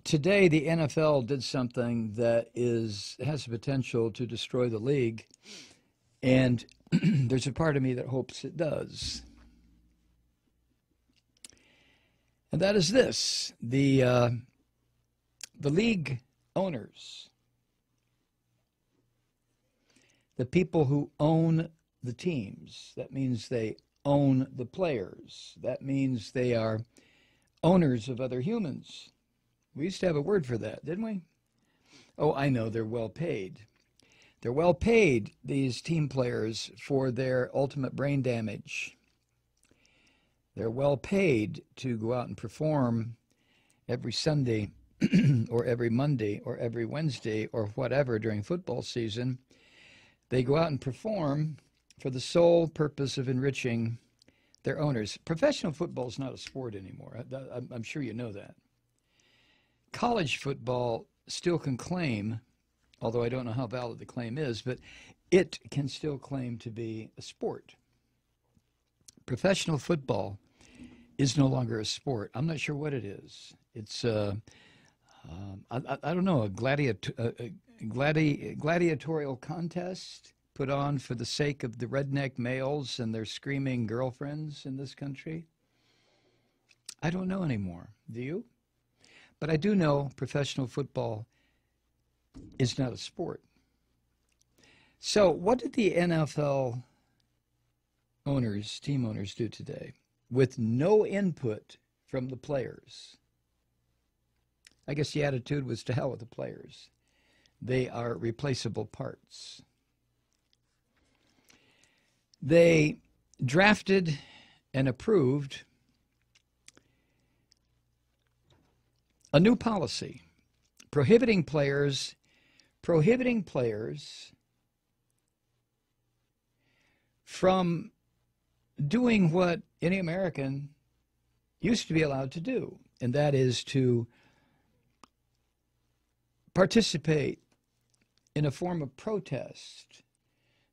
Today, the NFL did something that has the potential to destroy the league, and there's a part of me that hopes it does. And that is this: the league owners, the people who own the teams. That means they own the players. That means they are owners of other humans. We used to have a word for that, didn't we? Oh, I know, they're well paid. They're well paid, these team players, for their ultimate brain damage. They're well paid to go out and perform every Sunday or every Monday or every Wednesday or whatever during football season. They go out and perform for the sole purpose of enriching their owners. Professional football is not a sport anymore. I'm sure you know that. College football still can claim, although I don't know how valid the claim is, but it can still claim to be a sport. Professional football is no longer a sport. I'm not sure what it is. It's, I don't know, a gladiatorial contest put on for the sake of the redneck males and their screaming girlfriends in this country. I don't know anymore. Do you? But I do know professional football is not a sport. So what did the NFL owners, team owners, do today with no input from the players? I guess the attitude was to hell with the players. They are replaceable parts. They drafted and approved a new policy prohibiting players from doing what any American used to be allowed to do, and that is to participate in a form of protest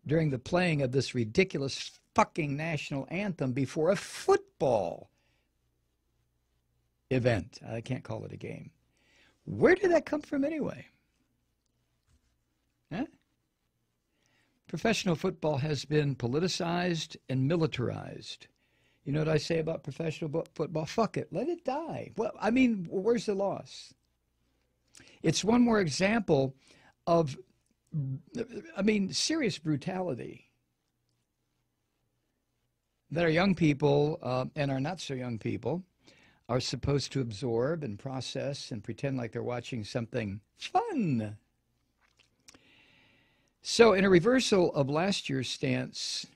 during the playing of this ridiculous fucking national anthem before a football event. I can't call it a game. Where did that come from anyway? Huh? Professional football has been politicized and militarized. You know what I say about professional football? Fuck it. Let it die. Well, I mean, where's the loss? It's one more example of, serious brutality that our young people and our not so young people are supposed to absorb and process and pretend like they're watching something fun. So in a reversal of last year's stance,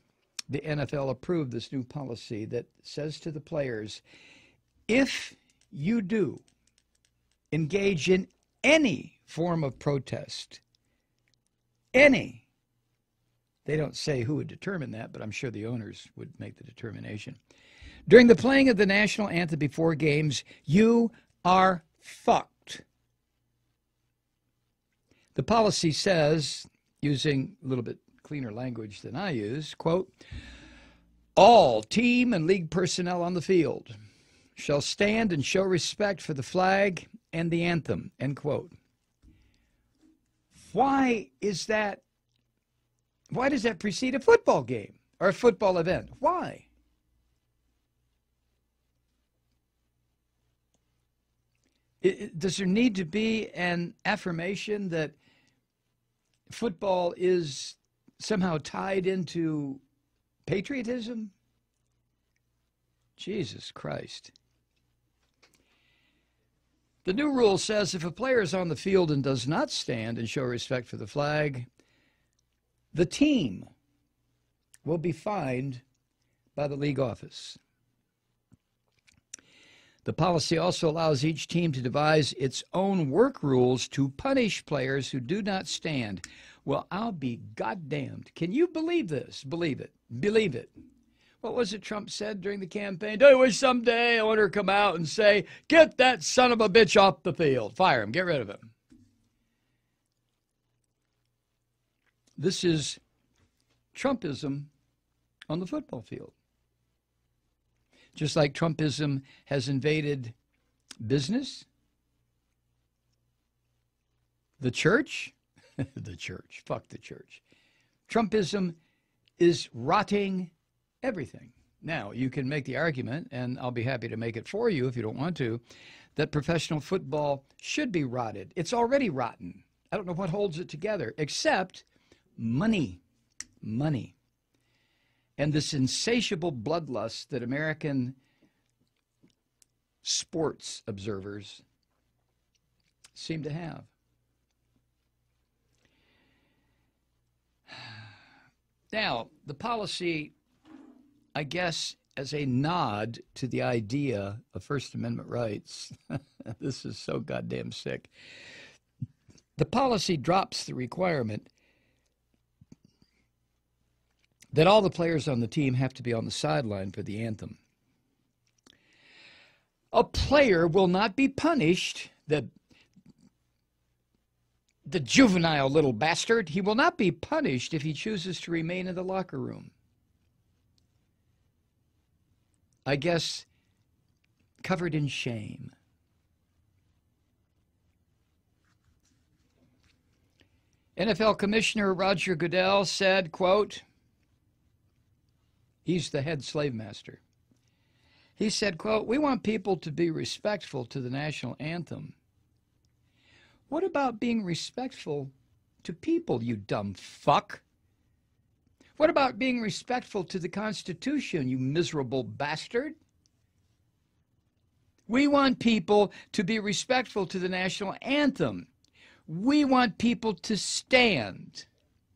the NFL approved this new policy that says to the players, if you do engage in any form of protest, any, they don't say who would determine that, but I'm sure the owners would make the determination. During the playing of the national anthem before games, you are fucked. The policy says, using a little bit cleaner language than I use, quote, all team and league personnel on the field shall stand and show respect for the flag and the anthem, end quote. Why does that precede a football game or a football event? Why? Does there need to be an affirmation that football is somehow tied into patriotism? Jesus Christ. The new rule says if a player is on the field and does not stand and show respect for the flag, the team will be fined by the league office. The policy also allows each team to devise its own work rules to punish players who do not stand. Well, I'll be goddamned. Can you believe this? Believe it. Believe it. What was it Trump said during the campaign? Do you wish someday I want her to come out and say, get that son of a bitch off the field. Fire him. Get rid of him. This is Trumpism on the football field. Just like Trumpism has invaded business, The church? The church. Fuck the church. Trumpism is rotting everything. Now, you can make the argument, and I'll be happy to make it for you if you don't want to, that professional football should be rotted. It's already rotten. I don't know what holds it together except money. Money. And this insatiable bloodlust that American sports observers seem to have. Now, the policy, I guess, as a nod to the idea of First Amendment rights, this is so goddamn sick. The policy drops the requirement that all the players on the team have to be on the sideline for the anthem. A player will not be punished, the juvenile little bastard, he will not be punished if he chooses to remain in the locker room. I guess covered in shame. NFL Commissioner Roger Goodell said, quote, he's the head slave master. He said, quote, we want people to be respectful to the national anthem. What about being respectful to people, you dumb fuck? What about being respectful to the Constitution, you miserable bastard? We want people to be respectful to the national anthem. We want people to stand.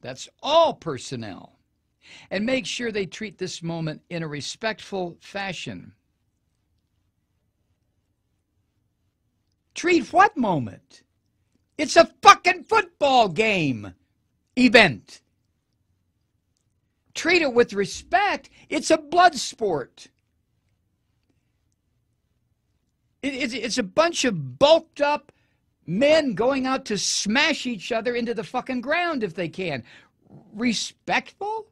That's all personnel. And make sure they treat this moment in a respectful fashion. Treat what moment? It's a fucking football game event. Treat it with respect. It's a blood sport. It's a bunch of bulked up men going out to smash each other into the fucking ground if they can. Respectful?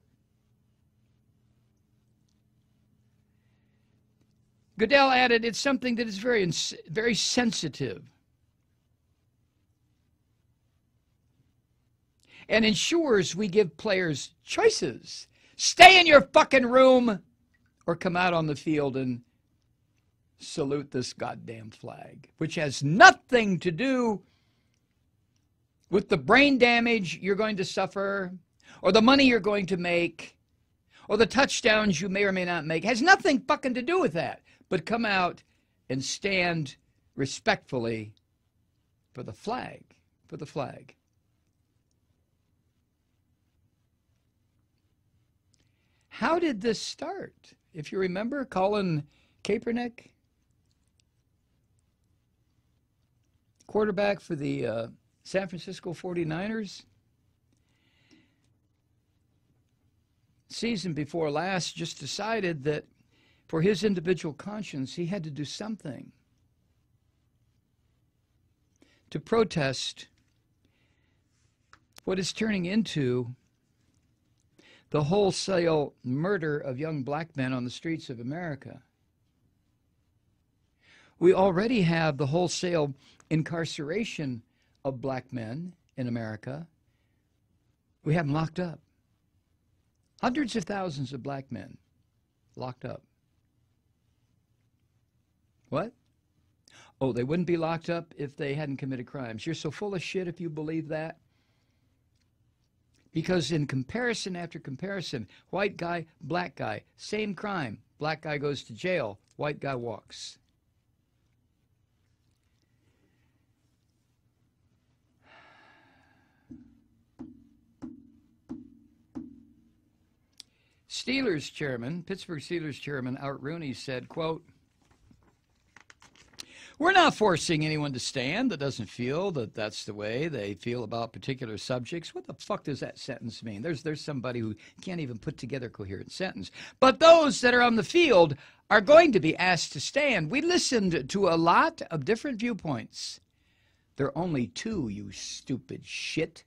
Goodell added, it's something that is very sensitive and ensures we give players choices. Stay in your fucking room or come out on the field and salute this goddamn flag, which has nothing to do with the brain damage you're going to suffer or the money you're going to make or the touchdowns you may or may not make. It has nothing fucking to do with that. But come out and stand respectfully for the flag, for the flag. How did this start? If you remember, Colin Kaepernick, quarterback for the San Francisco 49ers, season before last, just decided that for his individual conscience, he had to do something to protest what is turning into the wholesale murder of young black men on the streets of America. We already have the wholesale incarceration of black men in America. We have them locked up. Hundreds of thousands of black men locked up. What? Oh, they wouldn't be locked up if they hadn't committed crimes. You're so full of shit if you believe that. Because in comparison after comparison, white guy, black guy, same crime. Black guy goes to jail, white guy walks. Steelers chairman, Pittsburgh Steelers chairman Art Rooney said, quote, we're not forcing anyone to stand that doesn't feel that that's the way they feel about particular subjects. What the fuck does that sentence mean? There's somebody who can't even put together a coherent sentence. But those that are on the field are going to be asked to stand. We listened to a lot of different viewpoints. There are only two, you stupid shit.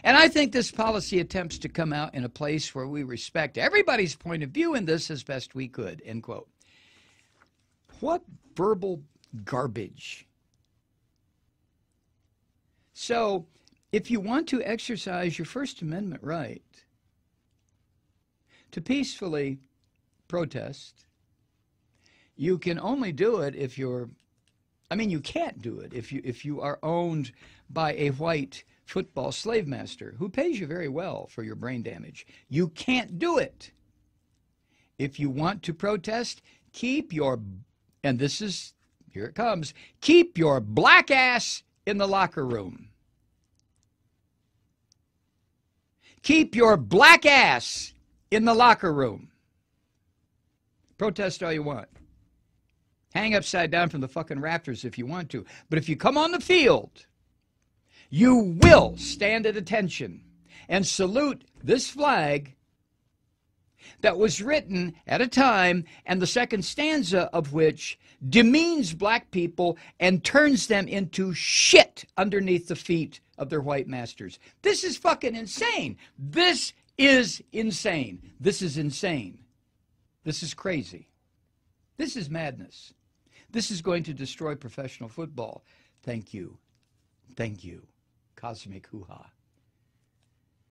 And I think this policy attempts to come out in a place where we respect everybody's point of view in this as best we could, end quote. What verbal garbage. So if you want to exercise your First Amendment right to peacefully protest, you can only do it if you're, I mean, you can't do it if you are owned by a white football slave master who pays you very well for your brain damage. You can't do it. If you want to protest, keep your, and this is, here it comes, keep your black ass in the locker room. Keep your black ass in the locker room. Protest all you want. Hang upside down from the fucking rafters if you want to. But if you come on the field, you will stand at attention and salute this flag that was written at a time, and the second stanza of which demeans black people and turns them into shit underneath the feet of their white masters. This is fucking insane. This is insane. This is insane. This is crazy. This is madness. This is going to destroy professional football. Thank you. Thank you. Cosmic hoo-ha.